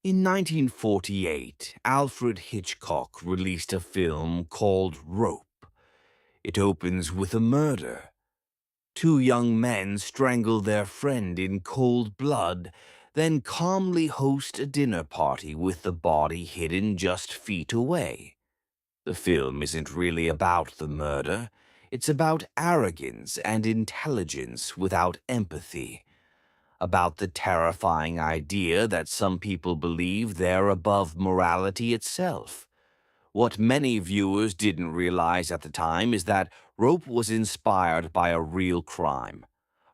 In 1948, Alfred Hitchcock released a film called Rope. It opens with a murder. Two young men strangle their friend in cold blood, then calmly host a dinner party with the body hidden just feet away. The film isn't really about the murder. It's about arrogance and intelligence without empathy, about the terrifying idea that some people believe they're above morality itself. What many viewers didn't realize at the time is that Rope was inspired by a real crime.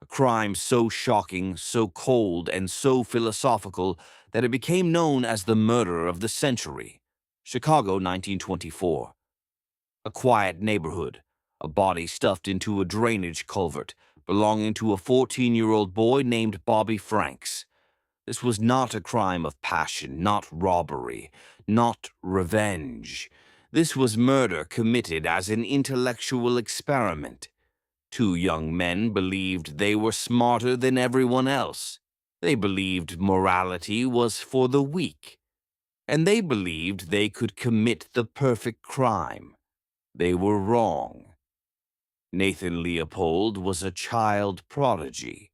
A crime so shocking, so cold, and so philosophical that it became known as the murder of the century. Chicago, 1924. A quiet neighborhood, a body stuffed into a drainage culvert belonging to a 14-year-old boy named Bobby Franks. This was not a crime of passion, not robbery, not revenge. This was murder committed as an intellectual experiment. Two young men believed they were smarter than everyone else. They believed morality was for the weak. And they believed they could commit the perfect crime. They were wrong. Nathan Leopold was a child prodigy.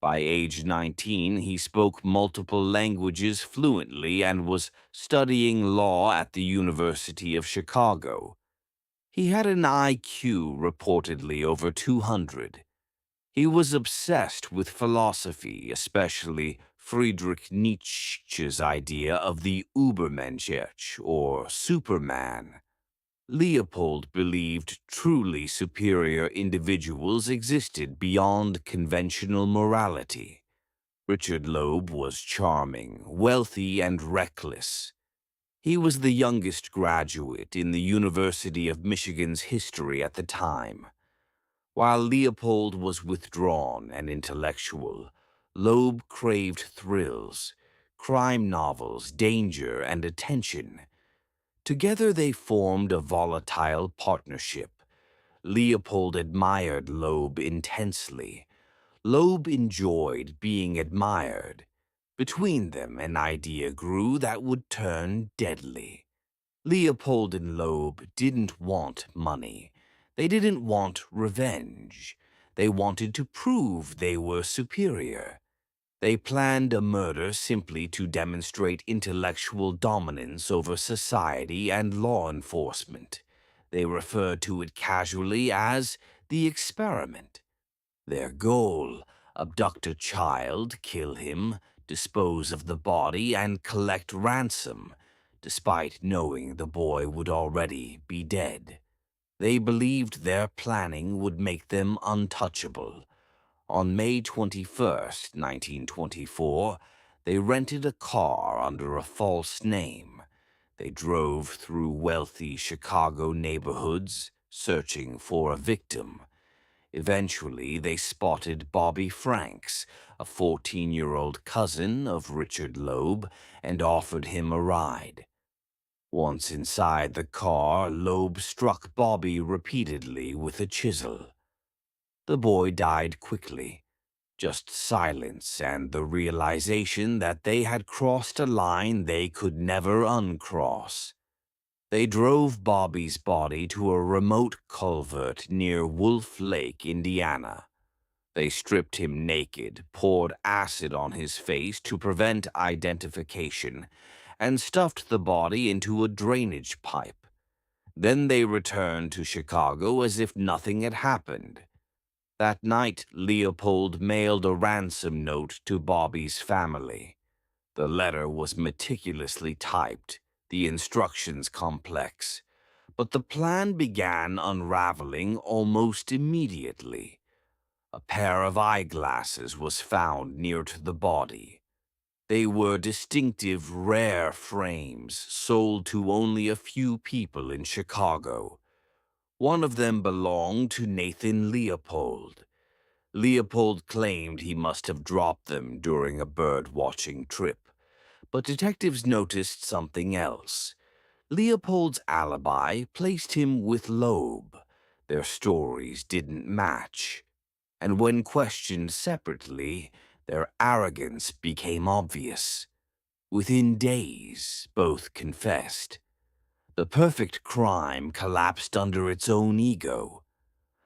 By age 19, he spoke multiple languages fluently and was studying law at the University of Chicago. He had an IQ reportedly over 200. He was obsessed with philosophy, especially Friedrich Nietzsche's idea of the Übermensch, or Superman. Leopold believed truly superior individuals existed beyond conventional morality. Richard Loeb was charming, wealthy, and reckless. He was the youngest graduate in the University of Michigan's history at the time. While Leopold was withdrawn and intellectual, Loeb craved thrills, crime novels, danger, and attention. Together they formed a volatile partnership. Leopold admired Loeb intensely. Loeb enjoyed being admired. Between them, an idea grew that would turn deadly. Leopold and Loeb didn't want money. They didn't want revenge. They wanted to prove they were superior. They planned a murder simply to demonstrate intellectual dominance over society and law enforcement. They referred to it casually as the experiment. Their goal: abduct a child, kill him, dispose of the body, and collect ransom, despite knowing the boy would already be dead. They believed their planning would make them untouchable. On May 21st, 1924, they rented a car under a false name. They drove through wealthy Chicago neighborhoods, searching for a victim. Eventually, they spotted Bobby Franks, a 14-year-old cousin of Richard Loeb, and offered him a ride. Once inside the car, Loeb struck Bobby repeatedly with a chisel. The boy died quickly. Just silence and the realization that they had crossed a line they could never uncross. They drove Bobby's body to a remote culvert near Wolf Lake, Indiana. They stripped him naked, poured acid on his face to prevent identification, and stuffed the body into a drainage pipe. Then they returned to Chicago as if nothing had happened. That night, Leopold mailed a ransom note to Bobby's family. The letter was meticulously typed, the instructions complex, but the plan began unraveling almost immediately. A pair of eyeglasses was found near to the body. They were distinctive, rare frames sold to only a few people in Chicago. One of them belonged to Nathan Leopold. Leopold claimed he must have dropped them during a bird-watching trip, but detectives noticed something else. Leopold's alibi placed him with Loeb. Their stories didn't match, and when questioned separately, their arrogance became obvious. Within days, both confessed. The perfect crime collapsed under its own ego.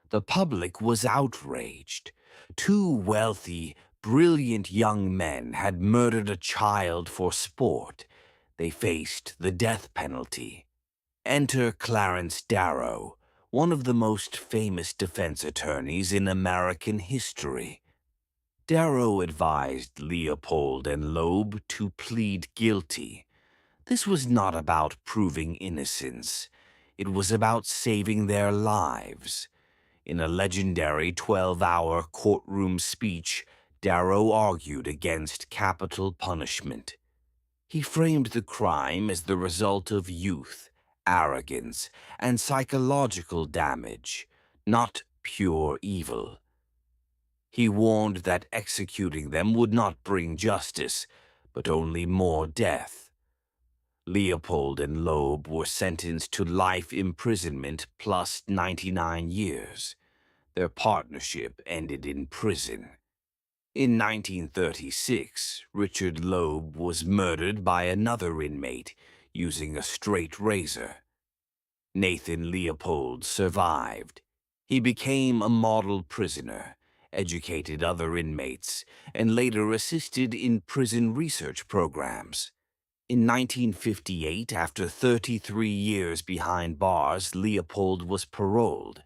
The public was outraged. Two wealthy, brilliant young men had murdered a child for sport. They faced the death penalty. Enter Clarence Darrow, one of the most famous defense attorneys in American history. Darrow advised Leopold and Loeb to plead guilty. This was not about proving innocence. It was about saving their lives. In a legendary 12-hour courtroom speech, Darrow argued against capital punishment. He framed the crime as the result of youth, arrogance, and psychological damage, not pure evil. He warned that executing them would not bring justice, but only more death. Leopold and Loeb were sentenced to life imprisonment plus 99 years. Their partnership ended in prison. In 1936, Richard Loeb was murdered by another inmate using a straight razor. Nathan Leopold survived. He became a model prisoner, educated other inmates, and later assisted in prison research programs. In 1958, after 33 years behind bars, Leopold was paroled.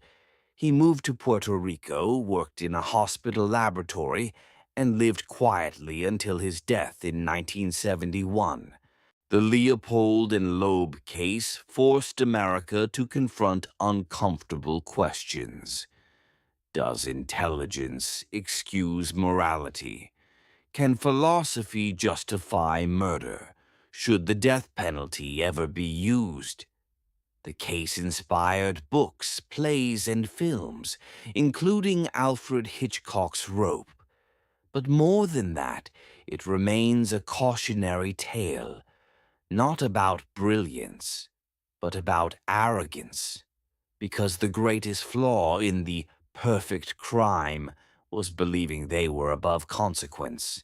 He moved to Puerto Rico, worked in a hospital laboratory, and lived quietly until his death in 1971. The Leopold and Loeb case forced America to confront uncomfortable questions. Does intelligence excuse morality? Can philosophy justify murder? Should the death penalty ever be used? The case inspired books, plays, and films, including Alfred Hitchcock's Rope. But more than that, it remains a cautionary tale, not about brilliance, but about arrogance, because the greatest flaw in the perfect crime was believing they were above consequence.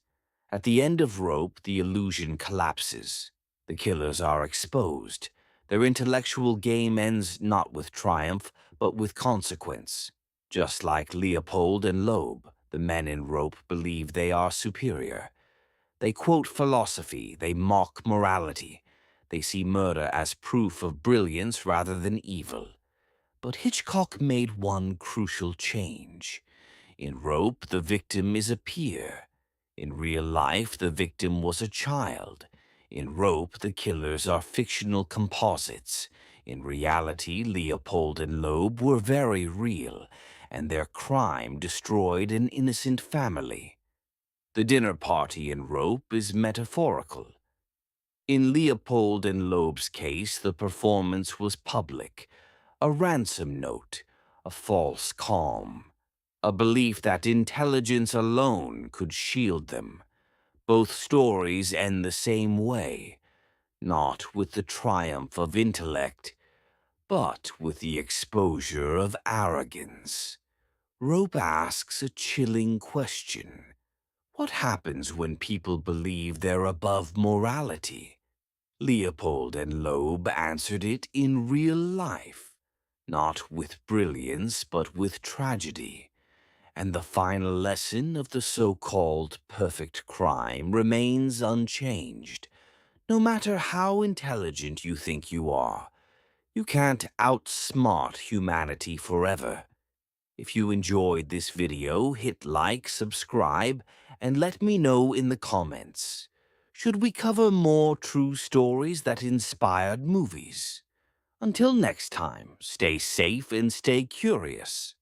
At the end of Rope, the illusion collapses. The killers are exposed. Their intellectual game ends not with triumph, but with consequence. Just like Leopold and Loeb, the men in Rope believe they are superior. They quote philosophy, they mock morality. They see murder as proof of brilliance rather than evil. But Hitchcock made one crucial change. In Rope, the victim is a peer. In real life, the victim was a child. In Rope, the killers are fictional composites. In reality, Leopold and Loeb were very real, and their crime destroyed an innocent family. The dinner party in Rope is metaphorical. In Leopold and Loeb's case, the performance was public, a ransom note, a false calm, a belief that intelligence alone could shield them. Both stories end the same way, not with the triumph of intellect, but with the exposure of arrogance. Rope asks a chilling question. What happens when people believe they're above morality? Leopold and Loeb answered it in real life, not with brilliance, but with tragedy. And the final lesson of the so-called perfect crime remains unchanged. No matter how intelligent you think you are, you can't outsmart humanity forever. If you enjoyed this video, hit like, subscribe, and let me know in the comments. Should we cover more true stories that inspired movies? Until next time, stay safe and stay curious.